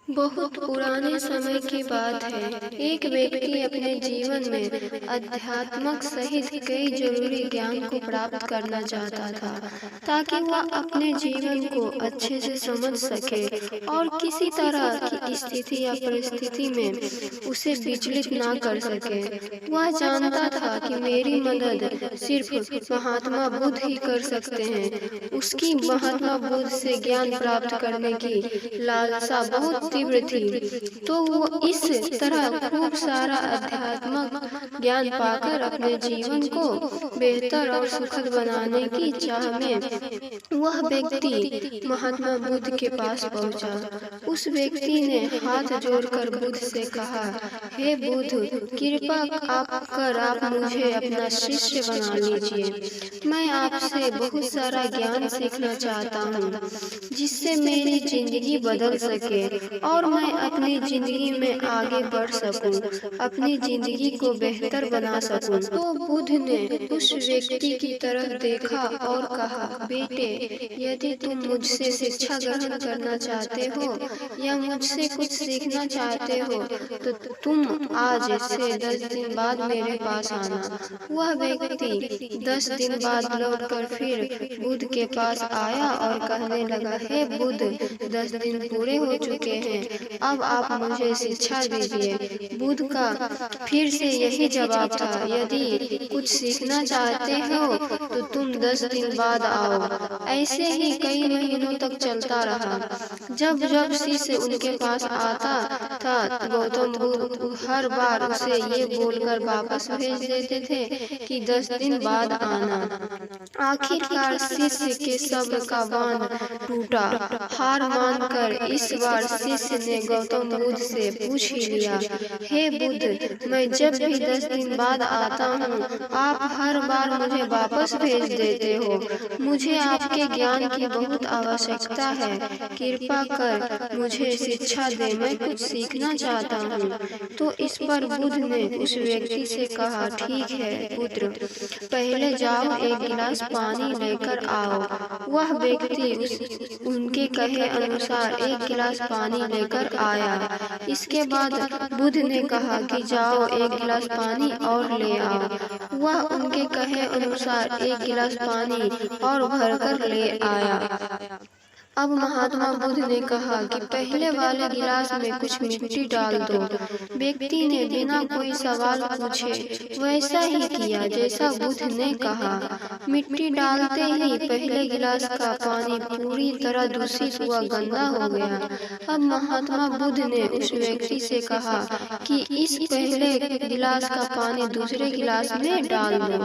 बहुत पुराने समय की बात है। एक व्यक्ति अपने जीवन में अध्यात्मक सहित कई जरूरी ज्ञान को प्राप्त करना चाहता था, ताकि वह अपने जीवन को अच्छे से समझ सके और किसी तरह की स्थिति या परिस्थिति में उसे विचलित ना कर सके। वह जानता था कि मेरी मदद सिर्फ महात्मा बुद्ध ही कर सकते हैं। उसकी महात्मा बुद्ध से ज्ञान प्राप्त करने की लालसा बहुत तीव्र थी, तो वो इस तरह खूब सारा आध्यात्मिक ज्ञान पाकर अपने जीवन को बेहतर और सुखद बनाने की चाह में वह व्यक्ति महात्मा बुद्ध के पास पहुंचा। उस व्यक्ति ने हाथ जोड़कर बुद्ध से कहा, हे बुद्ध, कृपा आप मुझे अपना शिष्य बना लीजिए। मैं आपसे बहुत सारा ज्ञान सीखना चाहता हूँ, जिससे मेरी जिंदगी बदल सके और मैं अपनी जिंदगी में आगे बढ़ सकूं, अपनी जिंदगी को बेहतर बना सकूं। तो बुद्ध ने उस व्यक्ति की तरफ देखा और कहा, बेटे, यदि तुम मुझसे शिक्षा ग्रहण करना चाहते हो या मुझसे कुछ सीखना चाहते हो, तो तुम आज से 10 दिन बाद मेरे पास आना। वह व्यक्ति 10 दिन बाद लौटकर फिर बुद्ध के पास आया और कहने लगा, हे बुद्ध, 10 दिन पूरे हो चुके हैं, अब आप मुझे शिक्षा दीजिए। बुद्ध का फिर से यही जवाब था, यदि कुछ सीखना चाहते हो तो तुम 10 दिन बाद आओ। ऐसे ही कई महीनों तक चलता रहा। जब जब शिष्य उनके पास आता था, गौतम बुद्ध हर बार उसे ये बोलकर वापस भेज देते थे कि 10 दिन बाद आना। आखिरकार शिष्य के सब्र का बांध टूटा। हार मानकर इस बार शिष्य ने गौतम बुद्ध से पूछ ही लिया, हे बुद्ध, मैं जब भी 10 दिन बाद आता हूँ, आप हर बार मुझे वापस भेज देते हो। मुझे आपके ज्ञान की बहुत आवश्यकता है। कृपा कर मुझे शिक्षा दे, मैं कुछ सीखना चाहता हूँ। तो इस पर बुद्ध ने उस व्यक्ति से कहा, ठीक है पुत्र, पहले जाओ एक गिलास पानी लेकर आओ। वह व्यक्ति उनके कहे अनुसार एक गिलास पानी लेकर आया। इसके बाद बुद्ध ने कहा कि जाओ एक गिलास पानी और ले आओ। वह उनके कहे अनुसार एक गिलास पानी और भरकर ले आया। अब महात्मा बुद्ध ने कहा कि पहले वाले गिलास में कुछ मिट्टी डाल दो। व्यक्ति ने बिना कोई सवाल पूछे वैसा ही किया जैसा बुद्ध ने कहा। मिट्टी डालते ही पहले गिलास का पानी पूरी तरह दूषित हुआ गंदा हो गया। अब महात्मा बुद्ध ने उस व्यक्ति से कहा कि इस पहले गिलास का पानी दूसरे गिलास में डाल दो।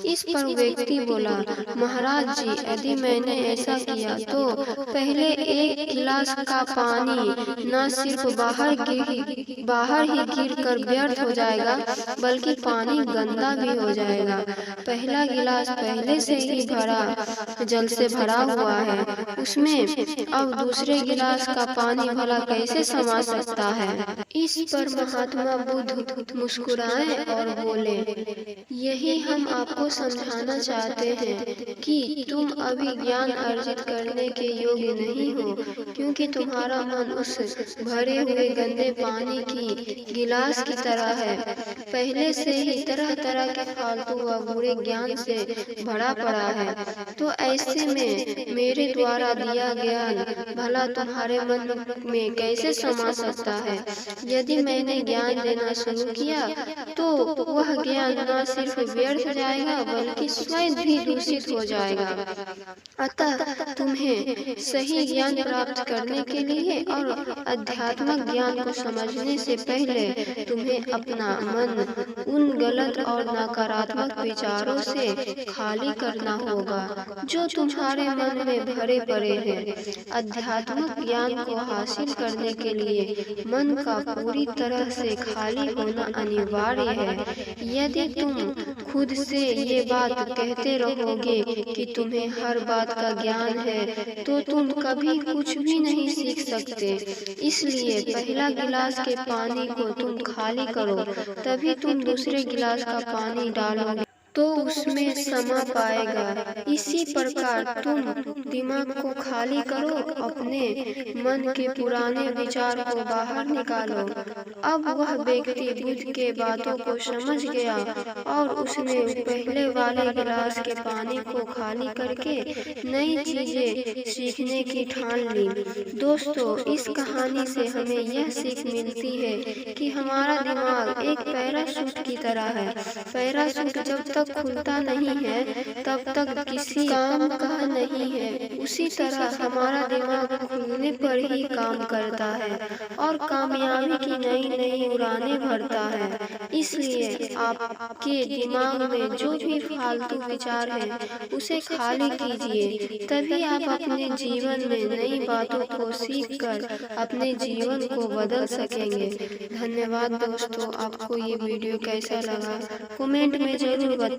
इस पर व्यक्ति बोला, महाराज जी, यदि मैंने ऐसा किया तो पहले एक गिलास का पानी न सिर्फ बाहर ही गिर कर व्यर्थ हो जाएगा, बल्कि पानी गंदा भी हो जाएगा। पहला गिलास पहले से ही जल से भरा हुआ है, उसमें अब दूसरे गिलास का पानी भला कैसे समा सकता है। इस पर महात्मा बुद्ध मुस्कुराए और बोले, यही हम आपको समझाना चाहते हैं कि तुम अभी ज्ञान अर्जित करने के योग्य नहीं हो, क्योंकि तुम्हारा मन उस भरे हुए गंदे पानी की गिलास की तरह है, पहले से ही तरह तरह के फालतू व बुरे ज्ञान से भरा पड़ा है। तो ऐसे में मेरे द्वारा दिया ज्ञान भला तुम्हारे मन में कैसे समा सकता है। यदि मैंने ज्ञान देना शुरू किया तो वह ज्ञान न सिर्फ व्यर्थ जाएगा, बल्कि स्वयं भी दूषित हो जाएगा। अतः तुम्हें सही ज्ञान प्राप्त करने के लिए और आध्यात्मिक ज्ञान को समझने से पहले तुम्हें अपना मन उन गलत और नकारात्मक विचारों से खाली करना होगा जो तुम्हारे मन में भरे पड़े हैं। आध्यात्मिक ज्ञान को हासिल करने के लिए मन का पूरी तरह से खाली होना अनिवार्य है। यदि तुम खुद से ये बात कहते रहोगे कि तुम्हें हर बात का ज्ञान है, तो तुम कभी कुछ भी नहीं सीख सकते। इसलिए पहला गिलास के पानी को तुम खाली करो, तभी तुम दूसरे गिलास का पानी डालोगे। तो उसमें समा पाएगा। इसी प्रकार तुम दिमाग को खाली करो, अपने मन के पुराने विचार को बाहर निकालो। अब वह व्यक्ति बुद्ध के बातों को समझ गया और उसने पहले वाले गिलास के पानी को खाली करके नई चीजें सीखने की ठान ली। दोस्तों, इस कहानी से हमें यह सीख मिलती है कि हमारा दिमाग एक पैराशूट की तरह है। पैराशूट जब तक खुलता नहीं है तब तक किसी काम का नहीं है। उसी तरह हमारा दिमाग खुलने पर ही काम करता है और कामयाबी की नई नई उड़ानें भरता है। इसलिए आपके दिमाग में जो भी फालतू विचार है उसे खाली कीजिए, तभी आप अपने जीवन में नई बातों को सीख कर अपने जीवन को बदल सकेंगे। धन्यवाद दोस्तों, आपको ये वीडियो कैसा लगा कमेंट में जरूर बताएं।